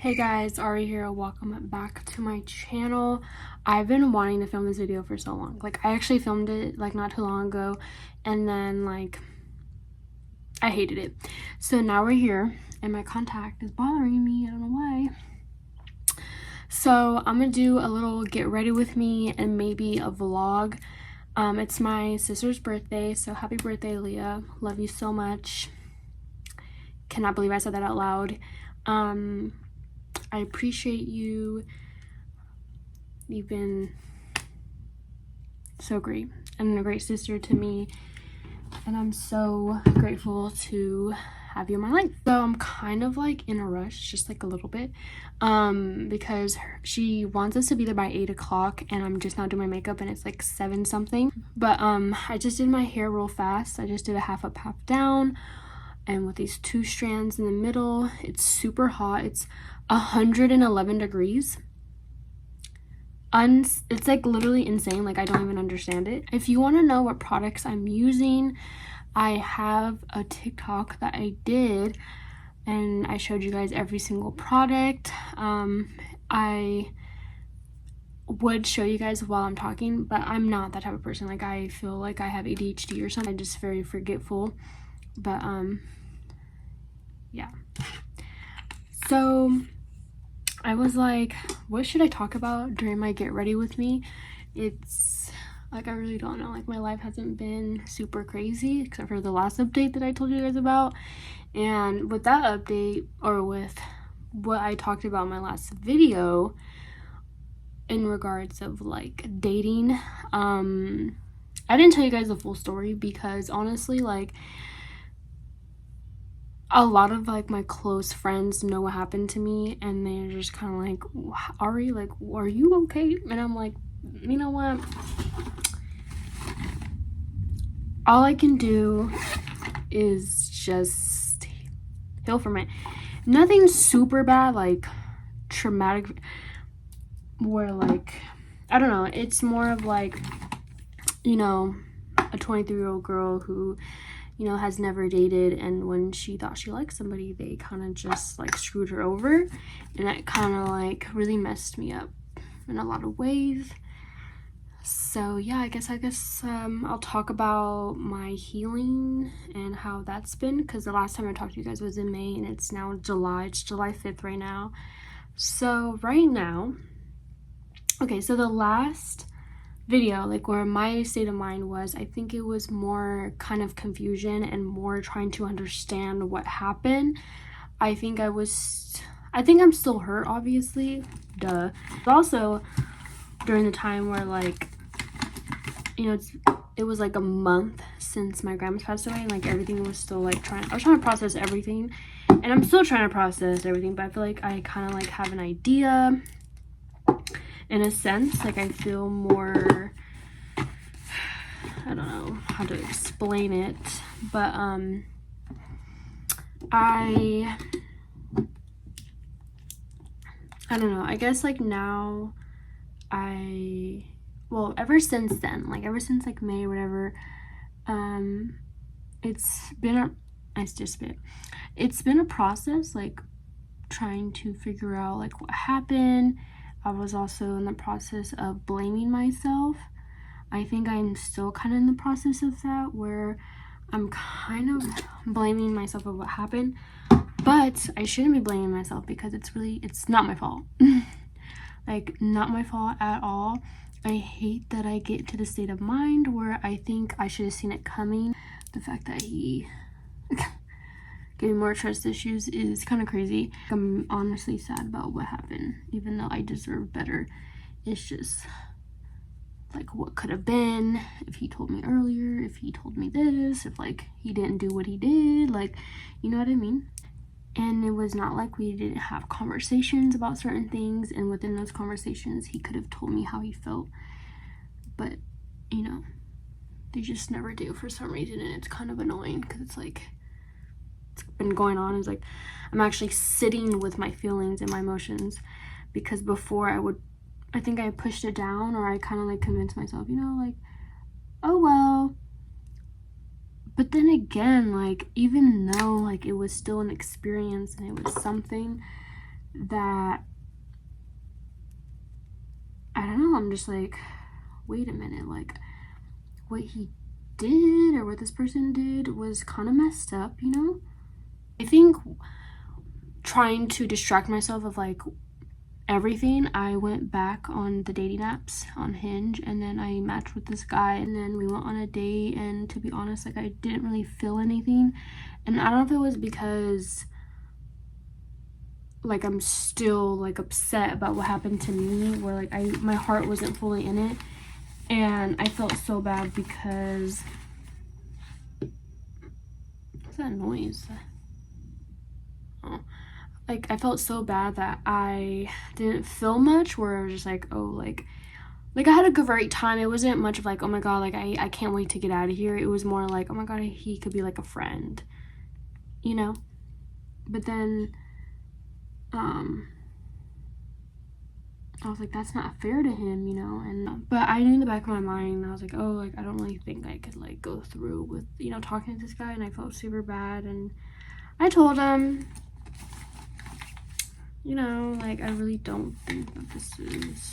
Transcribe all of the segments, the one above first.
Hey guys, Ari here. Welcome back to my channel. I've been wanting to film this video for so long. I actually filmed it not too long ago, and then I hated it. So now we're here and my contact is bothering me. I don't know why. So I'm gonna do a little get ready with me and maybe a vlog. It's my sister's birthday, so happy birthday, Leah. Love you so much. Cannot believe I said that out loud. I appreciate you. You've been so great and a great sister to me, and I'm so grateful to have you in my life. So I'm kind of in a rush, just a little bit, because she wants us to be there by 8 o'clock, and I'm just now doing my makeup and it's 7 something. But I just did my hair real fast. I just did a half up, half down, and with these 2 strands in the middle. It's super hot. It's 111 degrees. It's literally insane. I don't even understand it. If you want to know what products I'm using, I have a TikTok that I did and I showed you guys every single product. I would show you guys while I'm talking, but I'm not that type of person. I feel like I have ADHD or something. I'm just very forgetful. But yeah. So I was like, what should I talk about during my get ready with me? It's I really don't know. My life hasn't been super crazy except for the last update that I told you guys about. And with that update, or with what I talked about in my last video in regards of dating, I didn't tell you guys the full story because honestly, a lot of my close friends know what happened to me, and they're just kind of Ari, are you okay? And I'm like, you know what, all I can do is just heal from it. Nothing super bad, traumatic, where I don't know, it's more of a 23-year-old girl who has never dated, and when she thought she liked somebody, they kind of just screwed her over, and that kind of really messed me up in a lot of ways. So yeah, I guess I'll talk about my healing and how that's been, because the last time I talked to you guys was in May and it's now July. It's July 5th right now. So right now, okay, so the last video, where my state of mind was, I think it was more kind of confusion and more trying to understand what happened. I think I'm still hurt, obviously, duh. But also during the time where it was a month since my grandma's passed away, and everything was still I was trying to process everything, and I'm still trying to process everything, but I feel I kind of have an idea in a sense. I feel more, I don't know how to explain it, but I don't know, I guess now ever since then, ever since May or whatever, it's been a process, trying to figure out what happened. I was also in the process of blaming myself. I think I'm still kind of in the process of that, where I'm kind of blaming myself of what happened, but I shouldn't be blaming myself because it's not my fault. Not my fault at all. I hate that I get to the state of mind where I think I should have seen it coming. The fact that he getting more trust issues is kind of crazy. I'm honestly sad about what happened, even though I deserve better. It's just what could have been if he told me earlier, if he told me this, if he didn't do what he did, you know what I mean? And it was not we didn't have conversations about certain things, and within those conversations he could have told me how he felt, but they just never do for some reason, and it's kind of annoying because it's been going on. It's I'm actually sitting with my feelings and my emotions, because before I think I pushed it down, or I kind of convinced myself, oh well. But then again, even though it was still an experience and it was something, that I don't know, I'm just like, wait a minute, like what he did or what this person did was kind of messed up, you know? I think trying to distract myself of like everything, I went back on the dating apps on Hinge, and then I matched with this guy, and then we went on a date, and to be honest, like I didn't really feel anything. And I don't know if it was because like I'm still like upset about what happened to me, where like my heart wasn't fully in it, and I felt so bad because what's that noise? Oh, like I felt so bad that I didn't feel much, where I was just like, oh, like I had a good great time. It wasn't much of like, oh my god, like I can't wait to get out of here. It was more like, oh my god, he could be like a friend, you know? But then I was like, that's not fair to him, you know? And but I knew in the back of my mind, I was like, oh, like I don't really think I could like go through with, you know, talking to this guy, and I felt super bad. And I told him, you know, like I really don't think that this is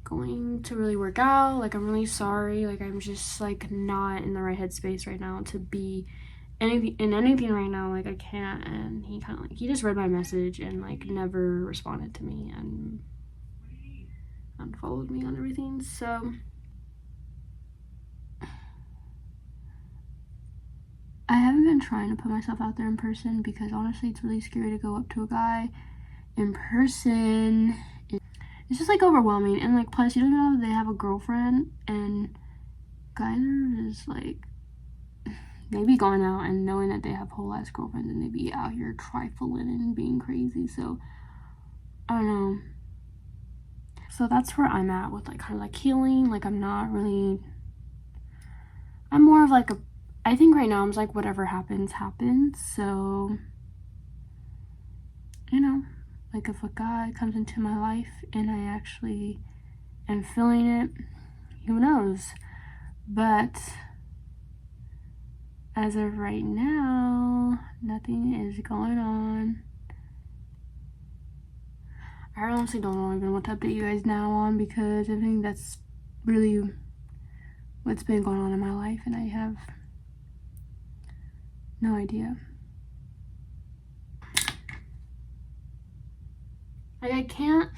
going to really work out. Like I'm really sorry. Like I'm just like not in the right headspace right now to be anything right now. Like I can't. And he kind of like, he just read my message and like never responded to me and unfollowed me on everything. So I haven't been trying to put myself out there in person because honestly it's really scary to go up to a guy in person. It's just like overwhelming, and like plus you don't know they have a girlfriend, and guys are just like, they be going out and knowing that they have whole ass girlfriends, and they be out here trifling and being crazy. So I don't know. So that's where I'm at with like kind of like healing. Like I'm more of like I think right now I'm just like whatever happens. So you know, like if a guy comes into my life and I actually am feeling it, who knows? But as of right now, nothing is going on. I honestly don't know even what to update you guys now on, because I think that's really what's been going on in my life, and I have no idea. Like I can't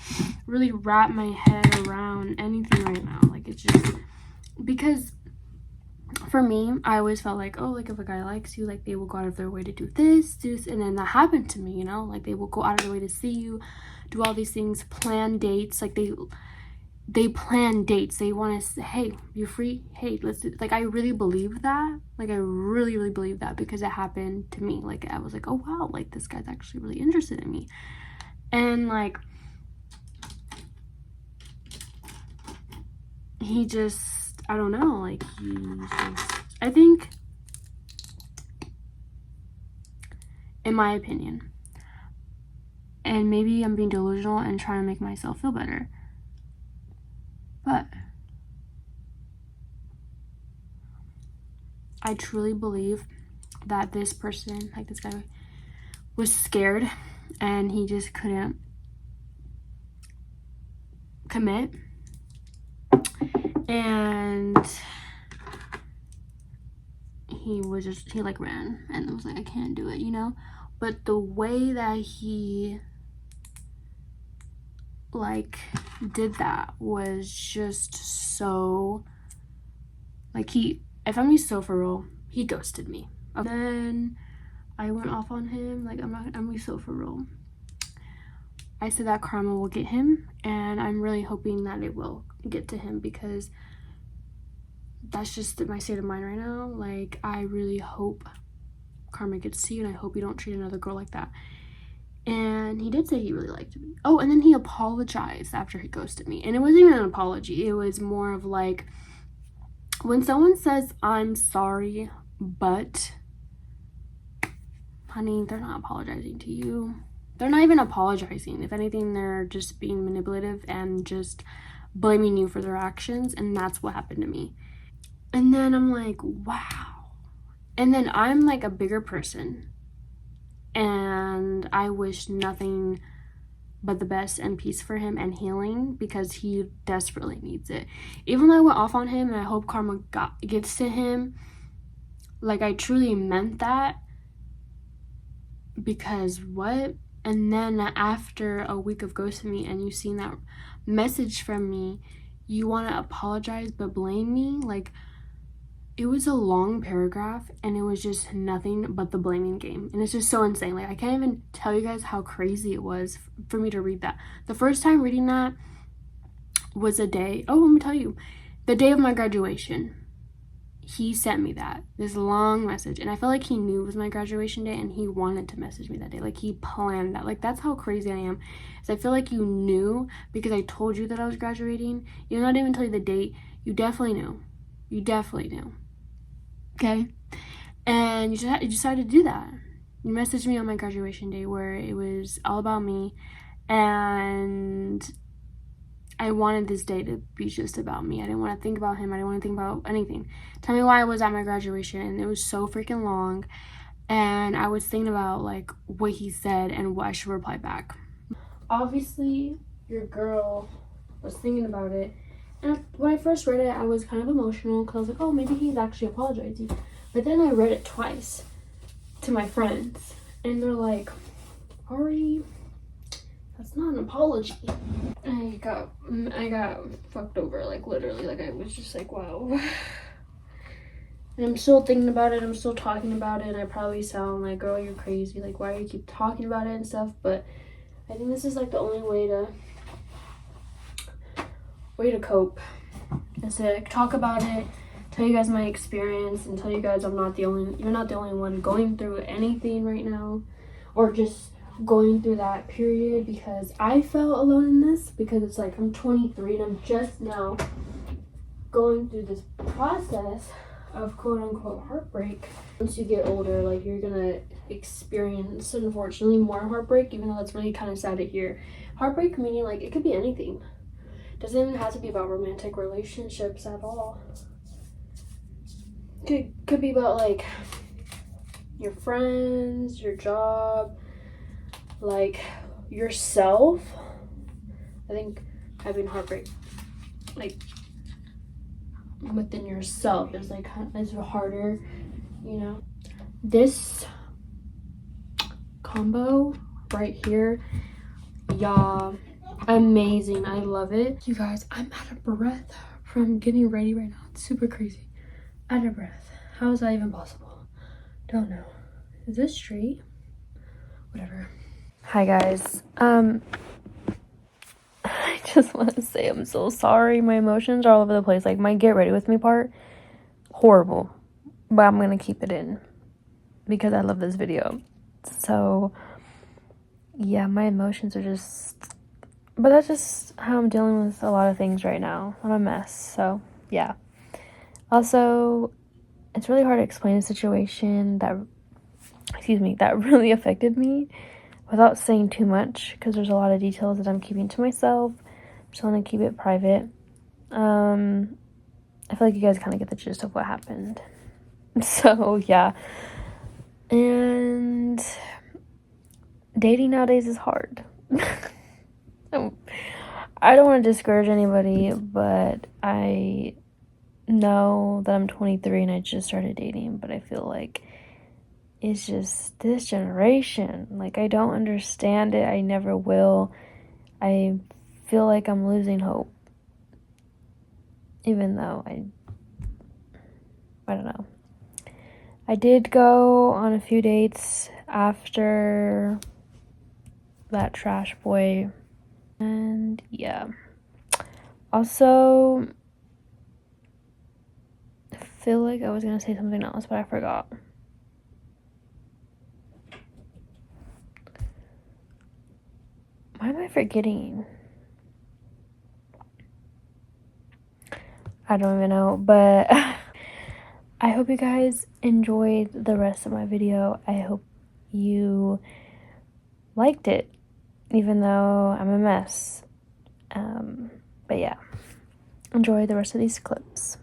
really wrap my head around anything right now. Like it's just because for me, I always felt like, oh, like if a guy likes you, like they will go out of their way to do this, and then that happened to me, you know? Like they will go out of their way to see you, do all these things, plan dates. Like they plan dates. They want to say, hey, you free? Hey, let's do. Like I really believe that. Like I really believe that because it happened to me. Like I was like, oh wow, like this guy's actually really interested in me. And like he just, I don't know, like he just, I think, in my opinion, and maybe I'm being delusional and trying to make myself feel better, but I truly believe that this person, like this guy, was scared and he just couldn't commit, and he like ran and was like, I can't do it, you know? But the way that he like did that was just so like if I'm being so for real, he ghosted me. Okay. Then I went off on him. Like I'm being so for real. I said that karma will get him, and I'm really hoping that it will get to him, because that's just my state of mind right now. Like I really hope karma gets to you, and I hope you don't treat another girl like that. And he did say he really liked me. Oh, and then he apologized after he ghosted me. And it wasn't even an apology. It was more of like, when someone says, I'm sorry, but honey, they're not apologizing to you. They're not even apologizing. If anything, they're just being manipulative and just blaming you for their actions. And that's what happened to me. And then I'm like, wow. And then I'm like a bigger person, and I wish nothing but the best and peace for him and healing, because he desperately needs it. Even though I went off on him and I hope karma gets to him, like, I truly meant that, because what? And then after a week of ghosting me and you seen that message from me, you want to apologize but blame me? Like, it was a long paragraph and it was just nothing but the blaming game. And it's just so insane. Like, I can't even tell you guys how crazy it was for me to read that. The first time reading that was let me tell you, the day of my graduation. He sent me this long message, and I felt like he knew it was my graduation day and he wanted to message me that day. Like, he planned that. Like, that's how crazy I am. So I feel like you knew, because I told you that I was graduating. Even though I didn't even tell you the date, you definitely knew. You definitely knew. Okay? And you decided to do that. You messaged me on my graduation day where it was all about me, and I wanted this day to be just about me. I didn't want to think about him. I didn't want to think about anything. Tell me why I was at my graduation. And it was so freaking long. And I was thinking about, like, what he said and what I should reply back. Obviously, your girl was thinking about it. And when I first read it, I was kind of emotional because I was like, oh, maybe he's actually apologizing. But then I read it twice to my friends. And they're like, Ari, that's not an apology. I got fucked over, like, literally. Like, I was just like, wow. And I'm still thinking about it. I'm still talking about it. And I probably sound like, girl, you're crazy. Like, why do you keep talking about it and stuff? But I think this is, like, the only way to cope. Is to, like, talk about it, tell you guys my experience, and tell you guys you're not the only one going through anything right now, or just going through that period, because I felt alone in this, because it's like I'm 23 and I'm just now going through this process of quote unquote heartbreak. Once you get older, like, you're gonna experience, unfortunately, more heartbreak, even though that's really kind of sad to hear. Heartbreak meaning, like, it could be anything. It doesn't even have to be about romantic relationships at all. Could be about, like, your friends, your job, like, yourself. I think having heartbreak, like, within yourself is, like, is harder, you know. This combo right here, y'all, amazing. I love it. You guys, I'm out of breath from getting ready right now. It's super crazy. Out of breath. How is that even possible? Don't know. Is this straight? Whatever. Hi guys. I just want to say I'm so sorry. My emotions are all over the place. Like, my get ready with me part, horrible. But I'm gonna keep it in because I love this video. So yeah, my emotions are just, but that's just how I'm dealing with a lot of things right now. I'm a mess. So yeah. Also, it's really hard to explain a situation that really affected me without saying too much, because there's a lot of details that I'm keeping to myself. Just want to keep it private. I feel like you guys kind of get the gist of what happened. So yeah. And dating nowadays is hard. I don't want to discourage anybody, but I know that I'm 23 and I just started dating, but I feel like it's just this generation. Like, I don't understand it. I never will. I feel like I'm losing hope. Even though I don't know. I did go on a few dates after that trash boy. And yeah. Also, I feel like I was going to say something else, but I forgot. Why am I forgetting? I don't even know, but I hope you guys enjoyed the rest of my video. I hope you liked it, even though I'm a mess. But yeah, enjoy the rest of these clips.